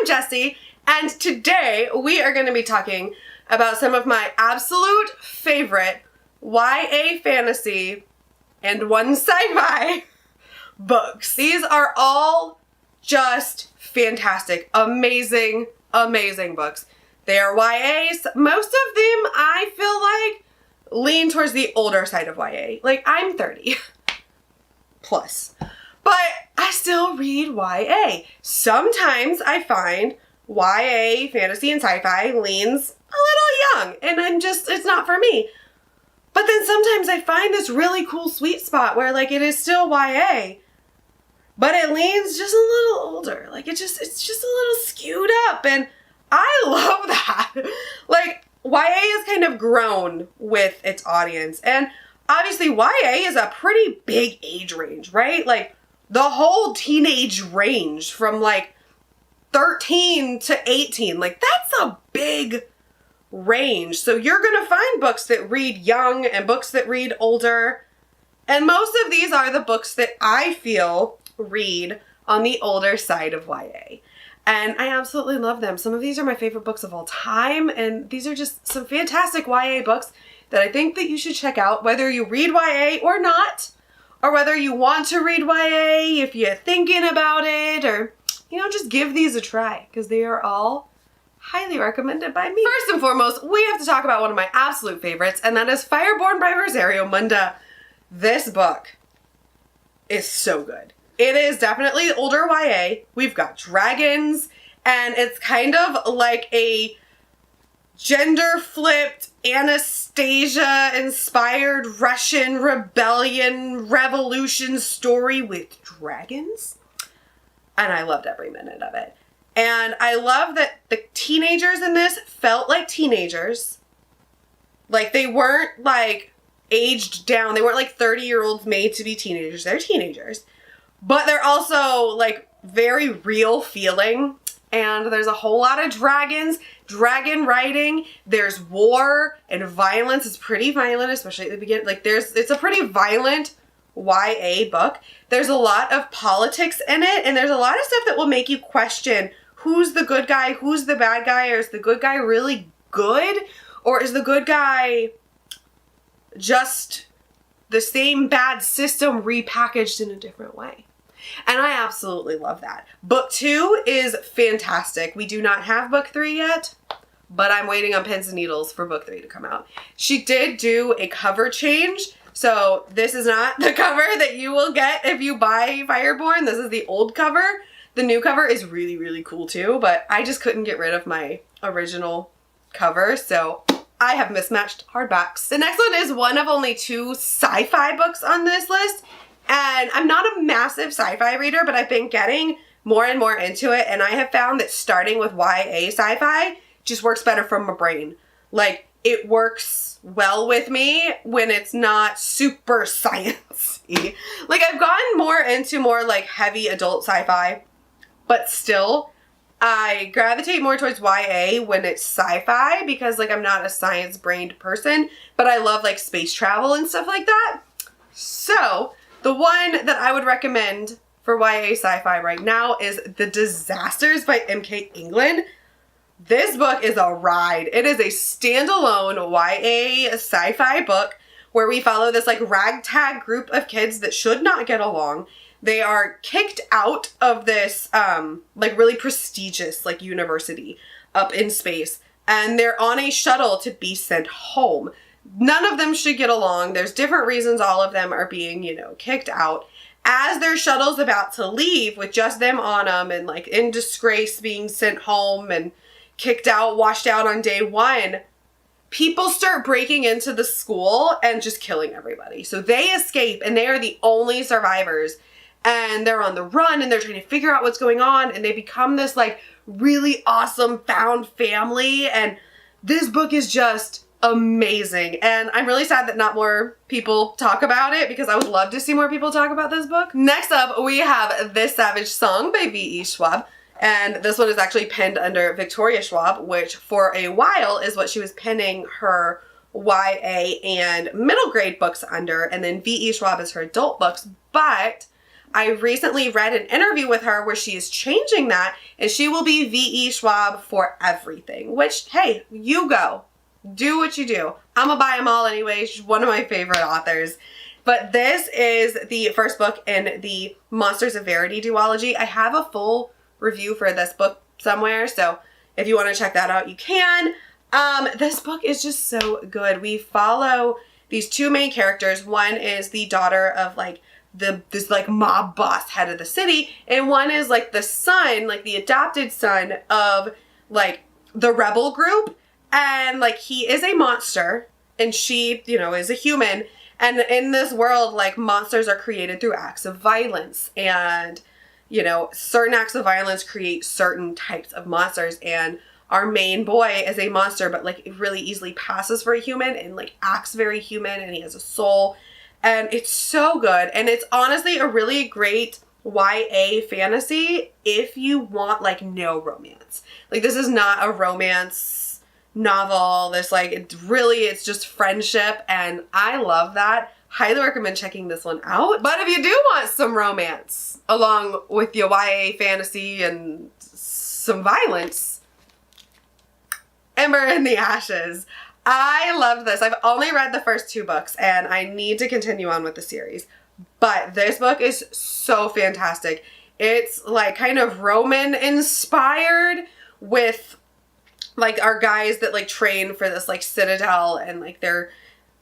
I'm Jessie, and today we are going to be talking about some of my absolute favorite YA fantasy and one sci-fi books. These are all just fantastic, amazing, amazing books. They are YAs. Most of them, I feel like, lean towards the older side of YA. Like, I'm 30 plus, but I still read YA. Sometimes I find YA, fantasy, and sci-fi leans a little young, and it's not for me. But then sometimes I find this really cool sweet spot where, like, it is still YA, but it leans just a little older. Like, it's just a little skewed up, and I love that. Like, YA has kind of grown with its audience, and obviously YA is a pretty big age range, right? Like, the whole teenage range from, like, 13 to 18. Like, that's a big range. So you're gonna find books that read young and books that read older. And most of these are the books that I feel read on the older side of YA. And I absolutely love them. Some of these are my favorite books of all time, and these are just some fantastic YA books that I think that you should check out, whether you read YA or not, or whether you want to read YA, if you're thinking about it, or, you know, just give these a try, because they are all highly recommended by me. First and foremost, we have to talk about one of my absolute favorites, and that is Fireborn by Rosario Munda. This book is so good. It is definitely older YA. We've got dragons, and it's kind of like a gender-flipped, Anastasia-inspired Russian rebellion revolution story with dragons. And I loved every minute of it. And I love that the teenagers in this felt like teenagers. Like, they weren't, like, aged down. They weren't, like, 30-year-olds made to be teenagers. They're teenagers. But they're also, like, very real feeling. And there's a whole lot of dragons, dragon riding. There's war and violence. It's pretty violent, especially at the beginning. Like, it's a pretty violent YA book. There's a lot of politics in it. And there's a lot of stuff that will make you question who's the good guy, who's the bad guy, or is the good guy really good? Or is the good guy just the same bad system repackaged in a different way? And I absolutely love that. Book 2 is fantastic. We do not have book 3 yet, but I'm waiting on pins and needles for book 3 to come out. She did do a cover change. So this is not the cover that you will get if you buy Fireborn. This is the old cover. The new cover is really, really cool too, but I just couldn't get rid of my original cover, so I have mismatched hardbacks. The next one is one of only 2 sci-fi books on this list. And I'm not a massive sci-fi reader, but I've been getting more and more into it. And I have found that starting with YA sci-fi just works better from my brain. Like, it works well with me when it's not super science-y. Like, I've gotten more into more, like, heavy adult sci-fi, but still, I gravitate more towards YA when it's sci-fi because, like, I'm not a science-brained person, but I love, like, space travel and stuff like that. So the one that I would recommend for YA sci-fi right now is The Disasters by M.K. England. This book is a ride. It is a standalone YA sci-fi book where we follow this, like, ragtag group of kids that should not get along. They are kicked out of this, like, really prestigious, like, university up in space, and they're on a shuttle to be sent home. None of them should get along. There's different reasons all of them are being, you know, kicked out. As their shuttle's about to leave with just them on them and, like, in disgrace being sent home and kicked out, washed out on day 1, people start breaking into the school and just killing everybody. So they escape, and they are the only survivors. And they're on the run, and they're trying to figure out what's going on, and they become this, like, really awesome found family. And this book is just amazing, and I'm really sad that not more people talk about it because I would love to see more people talk about this book. Next up, we have This Savage Song by V.E. Schwab, and this one is actually penned under Victoria Schwab, which for a while is what she was penning her YA and middle grade books under, and then V.E. Schwab is her adult books, but I recently read an interview with her where she is changing that, and she will be V.E. Schwab for everything, which, hey, you go. Do what you do. I'm gonna buy them all anyway. She's one of my favorite authors. But this is the first book in the Monsters of Verity duology. I have a full review for this book somewhere, so if you want to check that out, you can. This book is just so good. We follow these two main characters. One is the daughter of like this like mob boss head of the city, and one is like the son, like the adopted son of like the rebel group, and like he is a monster and she, you know, is a human. And in this world, like, monsters are created through acts of violence, and, you know, certain acts of violence create certain types of monsters, and our main boy is a monster, but like it really easily passes for a human and like acts very human, and he has a soul, and it's so good. And it's honestly a really great YA fantasy if you want like no romance. Like, this is not a romance novel. This like, it's just friendship, and I love that. Highly recommend checking this one out. But if you do want some romance along with your YA fantasy and some violence, Ember in the Ashes. I loved this. I've only read the first 2 books, and I need to continue on with the series. But this book is so fantastic. It's like kind of Roman inspired, with like our guys that like train for this like citadel, and like they're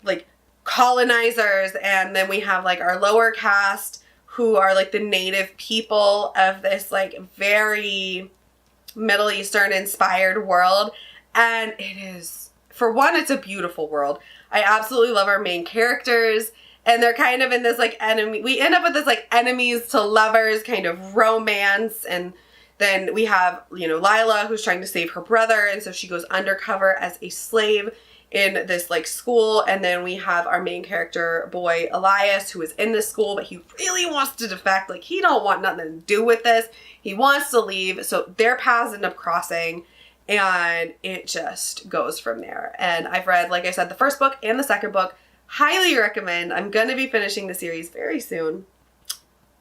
like colonizers, and then we have like our lower caste who are like the native people of this like very Middle Eastern inspired world. And it is, for one, it's a beautiful world. I absolutely love our main characters, and they're kind of in this like we end up with this like enemies to lovers kind of romance. And then we have, you know, Lila, who's trying to save her brother, and so she goes undercover as a slave in this like school. And then we have our main character boy Elias, who is in this school, but he really wants to defect. Like, he don't want nothing to do with this. He wants to leave. So their paths end up crossing, and it just goes from there. And I've read, like I said, the first book and the second book. Highly recommend. I'm going to be finishing the series very soon.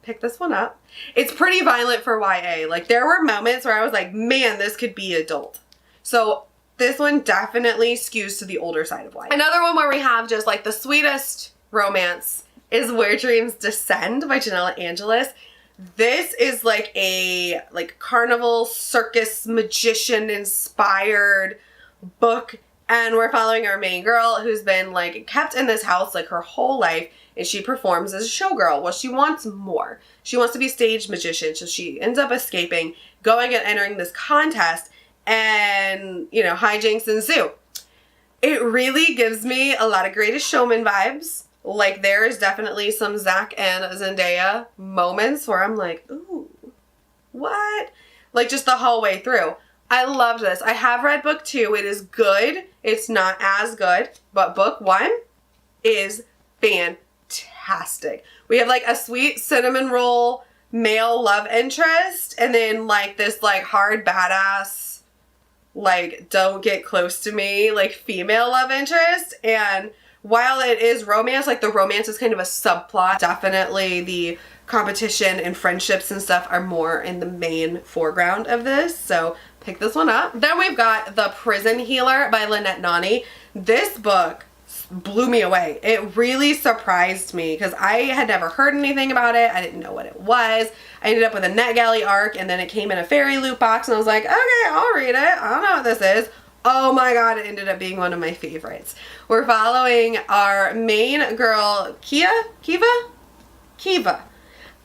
Pick this one up. It's pretty violent for YA. Like, there were moments where I was like, man, this could be adult. So this one definitely skews to the older side of YA. Another one where we have just like the sweetest romance is Where Dreams Descend by Janella Angelis. This is like a like carnival circus magician inspired book, and we're following our main girl who's been like kept in this house like her whole life, and she performs as a showgirl. Well, she wants more. She wants to be a stage magician, so she ends up escaping, going and entering this contest, and, you know, hijinks ensue. It really gives me a lot of Greatest Showman vibes. Like, there is definitely some Zach and Zendaya moments where I'm like, ooh, what? Like, just the whole way through. I loved this. I have read book 2. It is good. It's not as good, but book 1 is fantastic. We have like a sweet cinnamon roll male love interest, and then like this like hard badass, like don't get close to me, like female love interest. And while it is romance, like the romance is kind of a subplot. Definitely the competition and friendships and stuff are more in the main foreground of this. So pick this one up. Then we've got The Prison Healer by Lynette Nani. This book blew me away. It really surprised me because I had never heard anything about it. I didn't know what it was. I ended up with a NetGalley arc, and then it came in a fairy loot box, and I was like, okay, I'll read it. I don't know what this is. Oh my god, it ended up being one of my favorites. We're following our main girl, Kiva.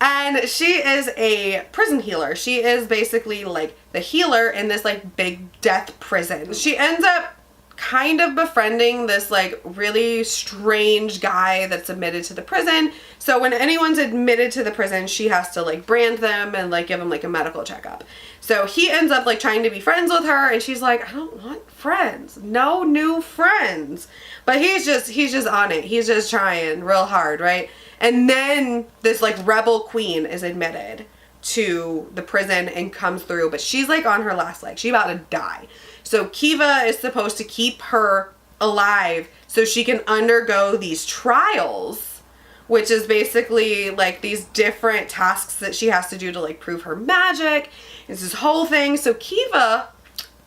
And she is a prison healer. She is basically like the healer in this like big death prison. She ends up kind of befriending this like really strange guy that's admitted to the prison. So when anyone's admitted to the prison, she has to like brand them and like give them like a medical checkup. So he ends up like trying to be friends with her, and she's like, I don't want friends. No new friends. But he's just on it. He's just trying real hard, right? And then this like rebel queen is admitted to the prison and comes through, but she's like on her last leg. She's about to die. So Kiva is supposed to keep her alive so she can undergo these trials which is basically like these different tasks that she has to do to like prove her magic. It's this whole thing. So Kiva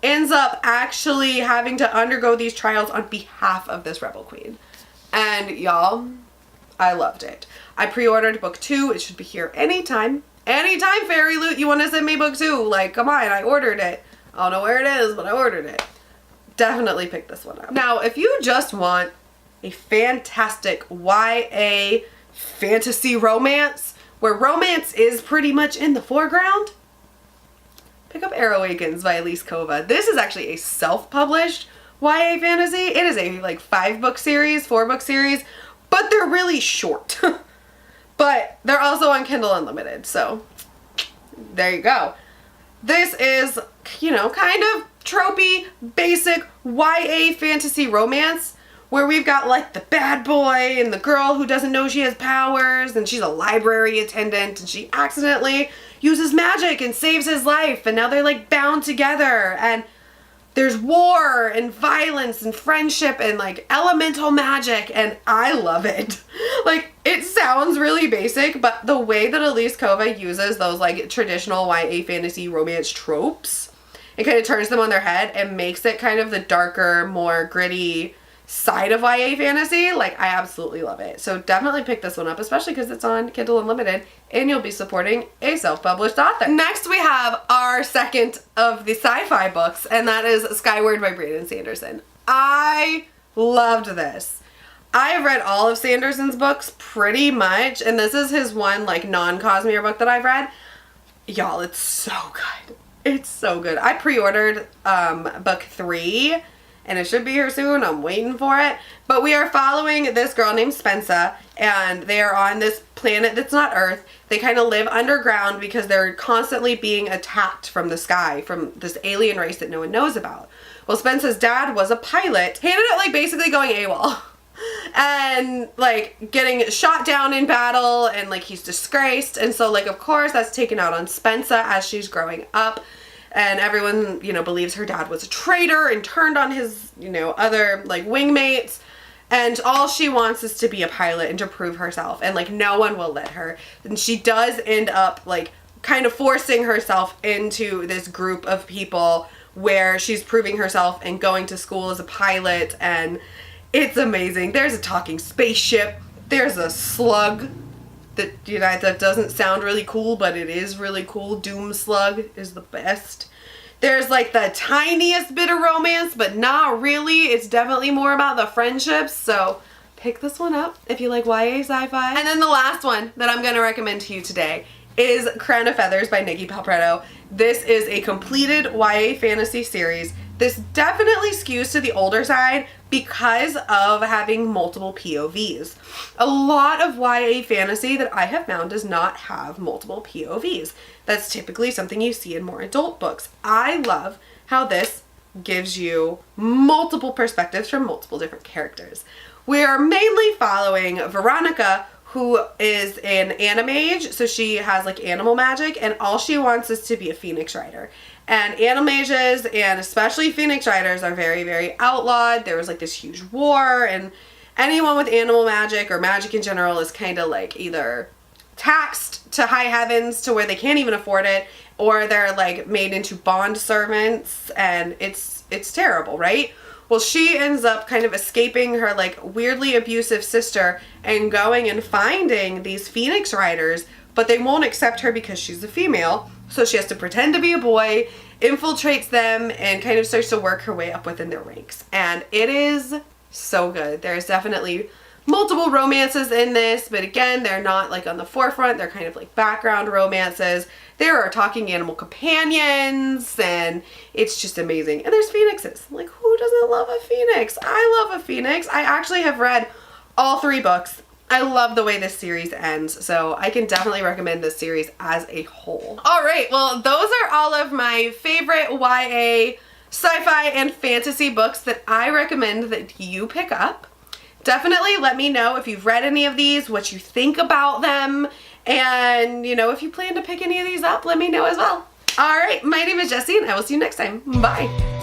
ends up actually having to undergo these trials on behalf of this rebel queen. And y'all, I loved it. I pre-ordered book 2. It should be here anytime. Anytime, Fairy Loot, you want to send me book 2. Like, come on, I ordered it. I don't know where it is, but I ordered it. Definitely pick this one up. Now, if you just want a fantastic YA fantasy romance, where romance is pretty much in the foreground, pick up Awakens by Elise Kova. This is actually a self-published YA fantasy. It is a like 4-book series, but they're really short. But they're also on Kindle Unlimited, so there you go. This is, you know, kind of tropey, basic YA fantasy romance where we've got like the bad boy and the girl who doesn't know she has powers, and she's a library attendant and she accidentally uses magic and saves his life, and now they're like bound together, and there's war and violence and friendship and like elemental magic, and I love it. Like, it sounds really basic, but the way that Elise Kova uses those like traditional YA fantasy romance tropes, it kind of turns them on their head and makes it kind of the darker, more gritty side of YA fantasy. Like, I absolutely love it. So definitely pick this one up, especially because it's on Kindle Unlimited and you'll be supporting a self-published author. Next we have our second of the sci-fi books, and that is Skyward by Brandon Sanderson. I loved this. I've read all of Sanderson's books pretty much, and this is his one like non-Cosmere book that I've read. Y'all, it's so good. It's so good. I pre-ordered book 3 and it should be here soon. I'm waiting for it. But we are following this girl named Spencer, and they are on this planet that's not Earth. They kind of live underground because they're constantly being attacked from the sky, from this alien race that no one knows about. Well, Spencer's dad was a pilot. He ended up like basically going AWOL and like getting shot down in battle, and like he's disgraced. And so like, of course, that's taken out on Spencer as she's growing up. And everyone, you know, believes her dad was a traitor and turned on his, you know, other like wingmates. And all she wants is to be a pilot and to prove herself. And like, no one will let her. And she does end up like kind of forcing herself into this group of people where she's proving herself and going to school as a pilot. And it's amazing. There's a talking spaceship. There's a slug that, you know, that doesn't sound really cool, but it is really cool. Doom Slug is the best. There's like the tiniest bit of romance, but not really. It's definitely more about the friendships. So pick this one up if you like YA sci-fi. And then the last one that I'm going to recommend to you today is Crown of Feathers by Nikki Palpretto. This is a completed YA fantasy series. This definitely skews to the older side because of having multiple POVs. A lot of YA fantasy that I have found does not have multiple POVs. That's typically something you see in more adult books. I love how this gives you multiple perspectives from multiple different characters. We are mainly following Veronica, who is an animage, so she has like animal magic, and all she wants is to be a phoenix rider. And animages, and especially phoenix riders, are very, very outlawed. There was like this huge war, and anyone with animal magic or magic in general is kind of like either taxed to high heavens to where they can't even afford it, or they're like made into bond servants, and it's terrible, right? Well, she ends up kind of escaping her like weirdly abusive sister and going and finding these phoenix riders, but they won't accept her because she's a female. So she has to pretend to be a boy, infiltrates them, and kind of starts to work her way up within their ranks. And it is so good. There's definitely multiple romances in this, but again, they're not like on the forefront. They're kind of like background romances. There are talking animal companions, and it's just amazing. And there's phoenixes. Like, who doesn't love a phoenix? I love a phoenix. I actually have read all 3 books. I love the way this series ends, so I can definitely recommend this series as a whole. All right, well, those are all of my favorite YA sci-fi and fantasy books that I recommend that you pick up. Definitely let me know if you've read any of these, what you think about them, and, you know, if you plan to pick any of these up, let me know as well. All right, my name is Jessie, and I will see you next time. Bye.